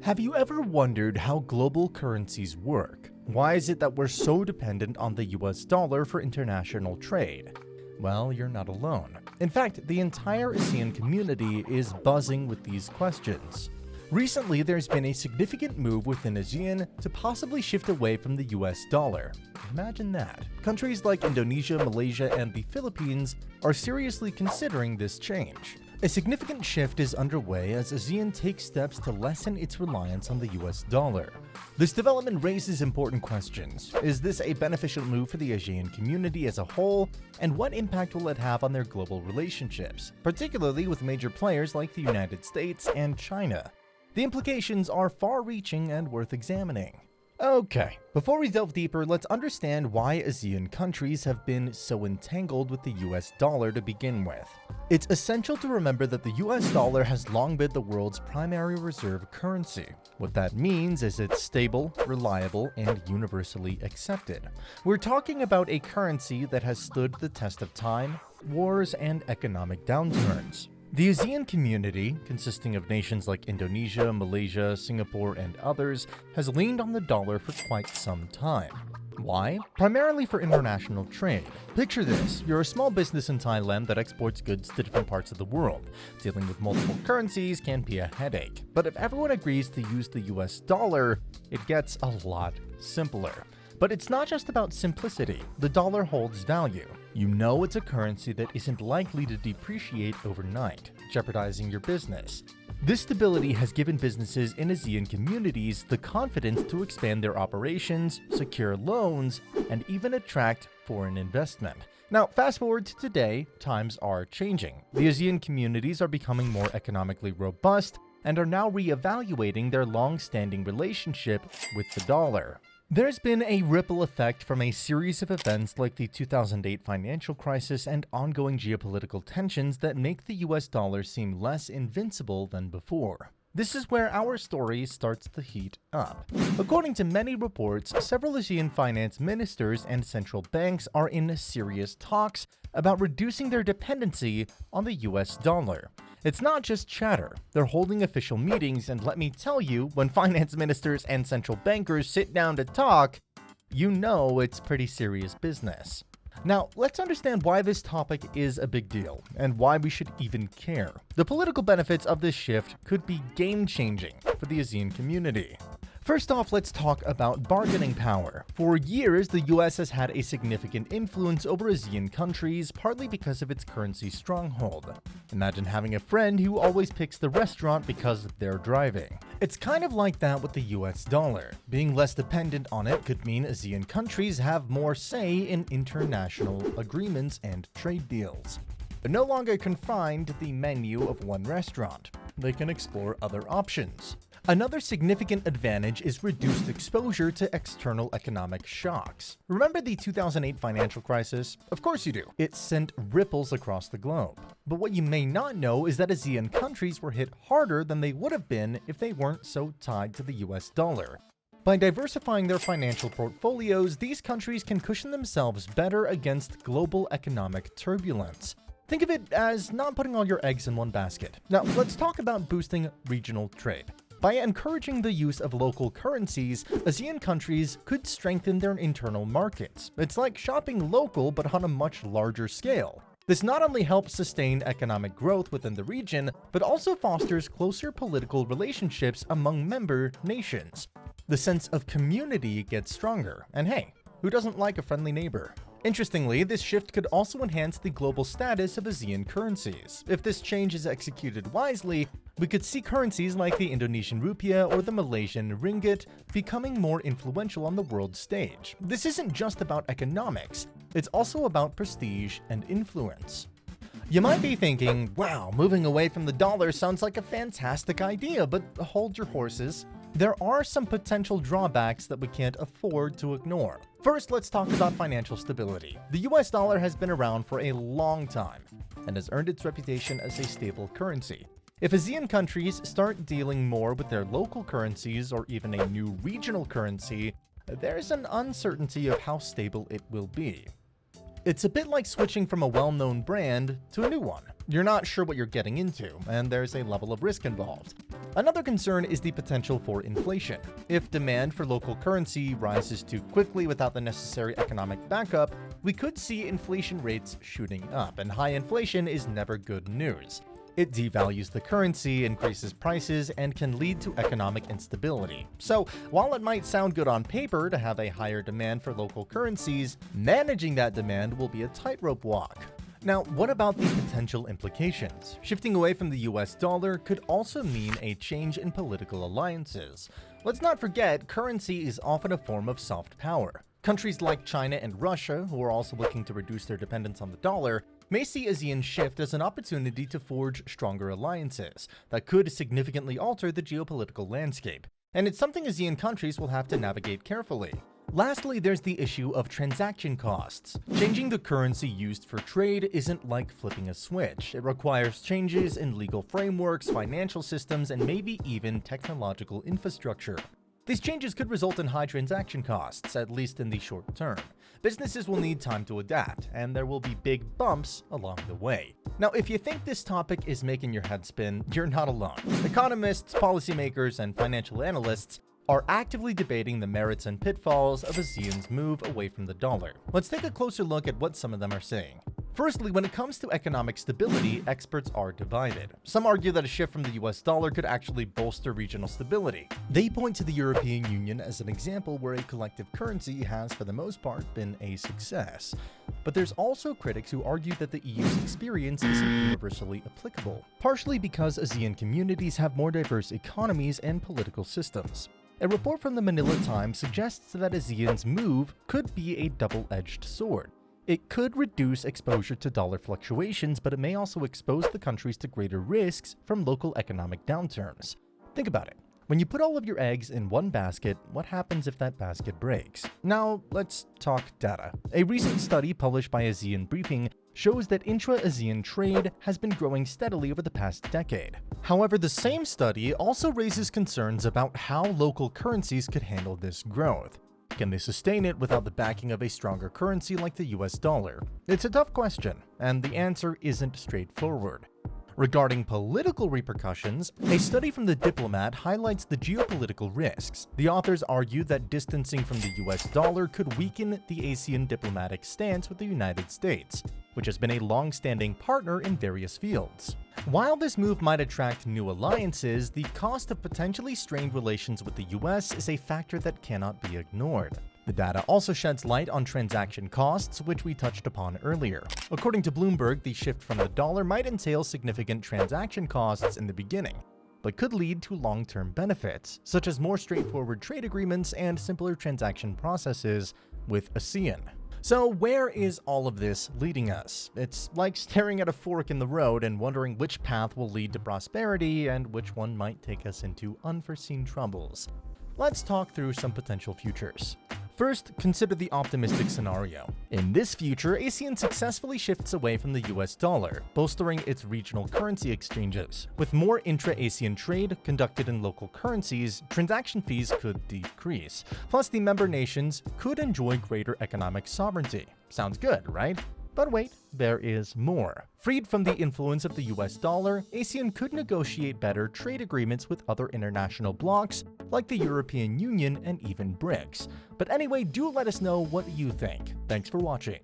Have you ever wondered how global currencies work? Why is it that we're so dependent on the US dollar for international trade? Well, you're not alone. In fact, the entire ASEAN community is buzzing with these questions. Recently, there's been a significant move within ASEAN to possibly shift away from the US dollar. Imagine that. Countries like Indonesia, Malaysia, and the Philippines are seriously considering this change. A significant shift is underway as ASEAN takes steps to lessen its reliance on the US dollar. This development raises important questions. Is this a beneficial move for the ASEAN community as a whole? And what impact will it have on their global relationships, particularly with major players like the United States and China? The implications are far-reaching and worth examining. Okay, before we delve deeper, let's understand why ASEAN countries have been so entangled with the US dollar to begin with. It's essential to remember that the US dollar has long been the world's primary reserve currency. What that means is it's stable, reliable, and universally accepted. We're talking about a currency that has stood the test of time, wars, and economic downturns. The ASEAN community, consisting of nations like Indonesia, Malaysia, Singapore, and others, has leaned on the dollar for quite some time. Why? Primarily for international trade. Picture this, you're a small business in Thailand that exports goods to different parts of the world. Dealing with multiple currencies can be a headache, but if everyone agrees to use the US dollar, it gets a lot simpler. But it's not just about simplicity. The dollar holds value. You know it's a currency that isn't likely to depreciate overnight, jeopardizing your business. This stability has given businesses in ASEAN communities the confidence to expand their operations, secure loans, and even attract foreign investment. Now, fast forward to today, times are changing. The ASEAN communities are becoming more economically robust and are now reevaluating their long-standing relationship with the dollar. There's been a ripple effect from a series of events like the 2008 financial crisis and ongoing geopolitical tensions that make the US dollar seem less invincible than before. This is where our story starts to heat up. According to many reports, several ASEAN finance ministers and central banks are in serious talks about reducing their dependency on the US dollar. It's not just chatter. They're holding official meetings, and let me tell you, when finance ministers and central bankers sit down to talk, you know it's pretty serious business. Now, let's understand why this topic is a big deal, and why we should even care. The political benefits of this shift could be game-changing for the ASEAN community. First off, let's talk about bargaining power. For years, the US has had a significant influence over ASEAN countries, partly because of its currency stronghold. Imagine having a friend who always picks the restaurant because they're driving. It's kind of like that with the US dollar. Being less dependent on it could mean ASEAN countries have more say in international agreements and trade deals. They're no longer confined to the menu of one restaurant. They can explore other options. Another significant advantage is reduced exposure to external economic shocks. Remember the 2008 financial crisis? Of course you do. It sent ripples across the globe. But what you may not know is that ASEAN countries were hit harder than they would have been if they weren't so tied to the US dollar. By diversifying their financial portfolios, these countries can cushion themselves better against global economic turbulence. Think of it as not putting all your eggs in one basket. Now, let's talk about boosting regional trade. By encouraging the use of local currencies, ASEAN countries could strengthen their internal markets. It's like shopping local but on a much larger scale. This not only helps sustain economic growth within the region, but also fosters closer political relationships among member nations. The sense of community gets stronger, and hey, who doesn't like a friendly neighbor? Interestingly, this shift could also enhance the global status of ASEAN currencies. If this change is executed wisely, we could see currencies like the Indonesian rupiah or the Malaysian ringgit becoming more influential on the world stage. This isn't just about economics, it's also about prestige and influence. You might be thinking, wow, moving away from the dollar sounds like a fantastic idea, but hold your horses. There are some potential drawbacks that we can't afford to ignore. First, let's talk about financial stability. The US dollar has been around for a long time and has earned its reputation as a stable currency. If ASEAN countries start dealing more with their local currencies or even a new regional currency, there's an uncertainty of how stable it will be. It's a bit like switching from a well-known brand to a new one. You're not sure what you're getting into, and there's a level of risk involved. Another concern is the potential for inflation. If demand for local currency rises too quickly without the necessary economic backup, we could see inflation rates shooting up, and high inflation is never good news. It devalues the currency, increases prices, and can lead to economic instability. So, while it might sound good on paper to have a higher demand for local currencies, managing that demand will be a tightrope walk. Now, what about the potential implications? Shifting away from the US dollar could also mean a change in political alliances. Let's not forget, currency is often a form of soft power. Countries like China and Russia, who are also looking to reduce their dependence on the dollar, may see ASEAN's shift as an opportunity to forge stronger alliances that could significantly alter the geopolitical landscape. And it's something ASEAN countries will have to navigate carefully. Lastly, there's the issue of transaction costs. Changing the currency used for trade isn't like flipping a switch. It requires changes in legal frameworks, financial systems, and maybe even technological infrastructure. These changes could result in high transaction costs, at least in the short term. Businesses will need time to adapt, and there will be big bumps along the way. Now, if you think this topic is making your head spin, you're not alone. Economists, policymakers, and financial analysts are actively debating the merits and pitfalls of ASEAN's move away from the dollar. Let's take a closer look at what some of them are saying. Firstly, when it comes to economic stability, experts are divided. Some argue that a shift from the US dollar could actually bolster regional stability. They point to the European Union as an example where a collective currency has, for the most part, been a success. But there's also critics who argue that the EU's experience isn't universally applicable, partially because ASEAN communities have more diverse economies and political systems. A report from the Manila Times suggests that ASEAN's move could be a double-edged sword. It could reduce exposure to dollar fluctuations, but it may also expose the countries to greater risks from local economic downturns. Think about it. When you put all of your eggs in one basket, what happens if that basket breaks? Now, let's talk data. A recent study published by ASEAN Briefing shows that intra-ASEAN trade has been growing steadily over the past decade. However, the same study also raises concerns about how local currencies could handle this growth. Can they sustain it without the backing of a stronger currency like the US dollar? It's a tough question, and the answer isn't straightforward. Regarding political repercussions, a study from The Diplomat highlights the geopolitical risks. The authors argue that distancing from the US dollar could weaken the ASEAN diplomatic stance with the United States, which has been a long-standing partner in various fields. While this move might attract new alliances, the cost of potentially strained relations with the US is a factor that cannot be ignored. The data also sheds light on transaction costs, which we touched upon earlier. According to Bloomberg, the shift from the dollar might entail significant transaction costs in the beginning, but could lead to long-term benefits, such as more straightforward trade agreements and simpler transaction processes with ASEAN. So where is all of this leading us? It's like staring at a fork in the road and wondering which path will lead to prosperity and which one might take us into unforeseen troubles. Let's talk through some potential futures. First, consider the optimistic scenario. In this future, ASEAN successfully shifts away from the US dollar, bolstering its regional currency exchanges. With more intra-ASEAN trade conducted in local currencies, transaction fees could decrease. Plus, the member nations could enjoy greater economic sovereignty. Sounds good, right? But wait, there is more. Freed from the influence of the US dollar, ASEAN could negotiate better trade agreements with other international blocs like the European Union and even BRICS. But anyway, do let us know what you think. Thanks for watching.